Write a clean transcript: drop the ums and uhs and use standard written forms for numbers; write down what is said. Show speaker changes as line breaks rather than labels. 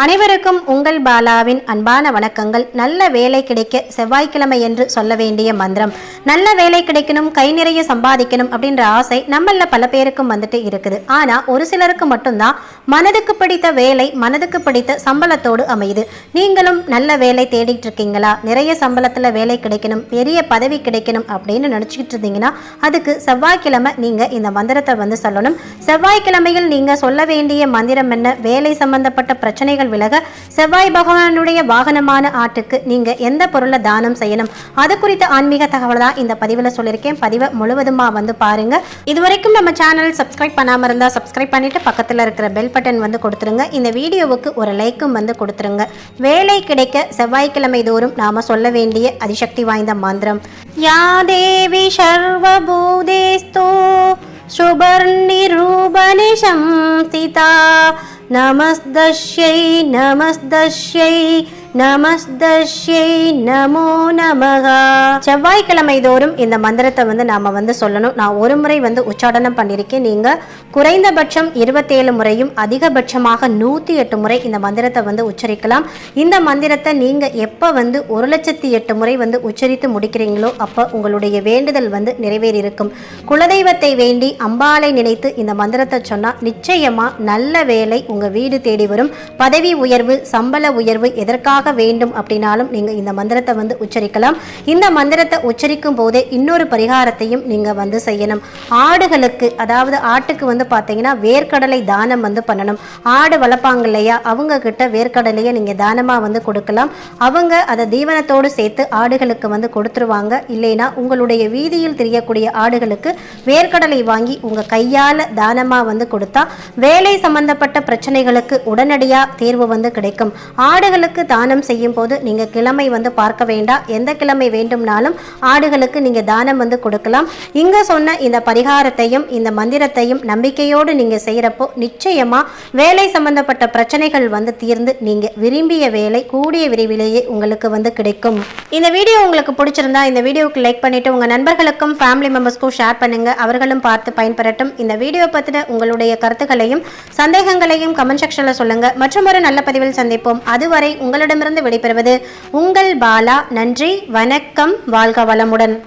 அனைவருக்கும் உங்கள் பாலாவின் அன்பான வணக்கங்கள். நல்ல வேலை கிடைக்க செவ்வாய்க்கிழமை என்று சொல்ல வேண்டிய மந்திரம். நல்ல வேலை கிடைக்கணும், கை நிறைய சம்பாதிக்கணும் அப்படின்ற ஆசை நம்மள பல பேருக்கும் வந்துட்டு இருக்குது. ஆனா ஒரு சிலருக்கு மட்டும்தான் மனதுக்கு பிடித்த வேலை மனதுக்கு பிடித்த சம்பளத்தோடு அமையுது. நீங்களும் நல்ல வேலை தேடிட்டு இருக்கீங்களா? நிறைய சம்பளத்துல வேலை கிடைக்கணும், பெரிய பதவி கிடைக்கணும் அப்படின்னு நினைச்சுக்கிட்டு இருந்தீங்கன்னா அதுக்கு செவ்வாய்க்கிழமை நீங்க இந்த மந்திரத்தை வந்து சொல்லணும். செவ்வாய்க்கிழமையில் நீங்க சொல்ல வேண்டிய மந்திரம் என்ன? வேலை சம்பந்தப்பட்ட பிரச்சனைகள் விலக செவ்வாய் பகவானுடைய வாகனமான ஆட்டுக்கு நீங்க எந்த பொருளை தானம் செய்யணும், அது குறித்த ஆன்மீக தகவல் தான் இந்த பதிவில் சொல்லியிருக்கேன். பதிவை முழுவதுமா வந்து பாருங்க. இதுவரைக்கும் நம்ம சேனல் சப்ஸ்கிரைப் பண்ணாம இருந்தா சப்ஸ்கிரைப் பண்ணிட்டு பக்கத்துல இருக்கிற பெல் பட்டன் வந்து கொடுத்துருங்க. இந்த வீடியோவுக்கு ஒரு லைக்கும் வந்து கொடுத்துருங்க. வேலை கிடைக்க செவ்வாய்க்கிழமை தோறும் நாம சொல்ல வேண்டிய அதிசக்தி வாய்ந்த மந்திரம். யா தேவி சர்வபூதேஸ்தோ சுபர்ணிரூபணி சம்ஸ்திதா நமஸ்தஸ்யை நமஸ்தஸ்யை நமஸ்தஸ்யை நமோ நமக. செவ்வாய்க்கிழமை தோறும் இந்த மந்திரத்தை வந்து நாம வந்து சொல்லணும். நான் ஒரு முறை வந்து உச்சாடனம் பண்ணியிருக்கேன். நீங்க குறைந்தபட்சம் 27 முறையும் அதிகபட்சமாக 108 முறை இந்த மந்திரத்தை வந்து உச்சரிக்கலாம். இந்த மந்திரத்தை நீங்க எப்ப வந்து 1,08,000 முறை வந்து உச்சரித்து முடிக்கிறீங்களோ அப்ப உங்களுடைய வேண்டுதல் வந்து நிறைவேறி இருக்கும். குலதெய்வத்தை வேண்டி அம்பாளை நினைத்து இந்த மந்திரத்தை சொன்னா நிச்சயமா நல்ல வேலை உங்க வீடு தேடி வரும். பதவி உயர்வு, சம்பள உயர்வு எதற்காக வேண்டும் அப்படின்னாலும் நீங்க இந்த மந்திரத்தை வந்து உச்சரிக்கலாம். இந்த மந்திரத்தை உச்சரிக்கும் போதே இன்னொரு பரிகாரத்தையும் நீங்க வந்து செய்யணும். ஆடுகளுக்கு, அதாவது ஆட்டுக்கு வந்து பாத்தீங்கன்னா வேர்க்கடலை தானம் வந்து பண்ணணும். ஆடு வளர்ப்பாங்க இல்லையா, அவங்க கிட்ட வேர்க்கடலையை நீங்க தானமா வந்து கொடுக்கலாம். அவங்க அதை தீவனத்தோடு சேர்த்து ஆடுகளுக்கு வந்து கொடுத்துருவாங்க. இல்லைன்னா உங்களுடைய வீதியில் தெரியக்கூடிய ஆடுகளுக்கு வேர்க்கடலை வாங்கி உங்க கையால தானமா வந்து கொடுத்தா வேலை சம்பந்தப்பட்ட பிரச்சனைகளுக்கு உடனடியா தீர்வு வந்து கிடைக்கும். ஆடுகளுக்கு தானம் செய்யும் போது நீங்க கிழமை வந்து பார்க்க வேண்டாம். எந்த கிழமை வேண்டும்னாலும் ஆடுகளுக்கு நீங்க தானம் வந்து கொடுக்கலாம். இங்க சொன்ன இந்த பரிகாரத்தையும் இந்த மந்திரத்தையும் நம்பிக்கையோடு நீங்க செய்யறப்போ நிச்சயமா வேலை சம்பந்தப்பட்ட பிரச்சனைகள் வந்து தீர்ந்து நீங்க விரும்பிய வேலை கூடிய விரைவிலேயே உங்களுக்கு வந்து கிடைக்கும். இந்த வீடியோ உங்களுக்கு பிடிச்சிருந்தா இந்த வீடியோவுக்கு லைக் பண்ணிட்டு உங்க நண்பர்களுக்கும் ஃபேமிலி மெம்பர்ஸ்க்கும் ஷேர் பண்ணுங்க. அவர்களும் பார்த்து பயன்பெறட்டும். இந்த வீடியோ பத்தின உங்களுடைய கருத்துக்களையும் சந்தேகங்களையும் கமெண்ட் செக்ஷன்ல சொல்லுங்க. மற்றும் ஒரு நல்ல பதிவில் சந்திப்போம். அதுவரை உங்களிடமிருந்து விடைபெறுவது உங்கள் பாலா. நன்றி, வணக்கம், வாழ்க வளமுடன்.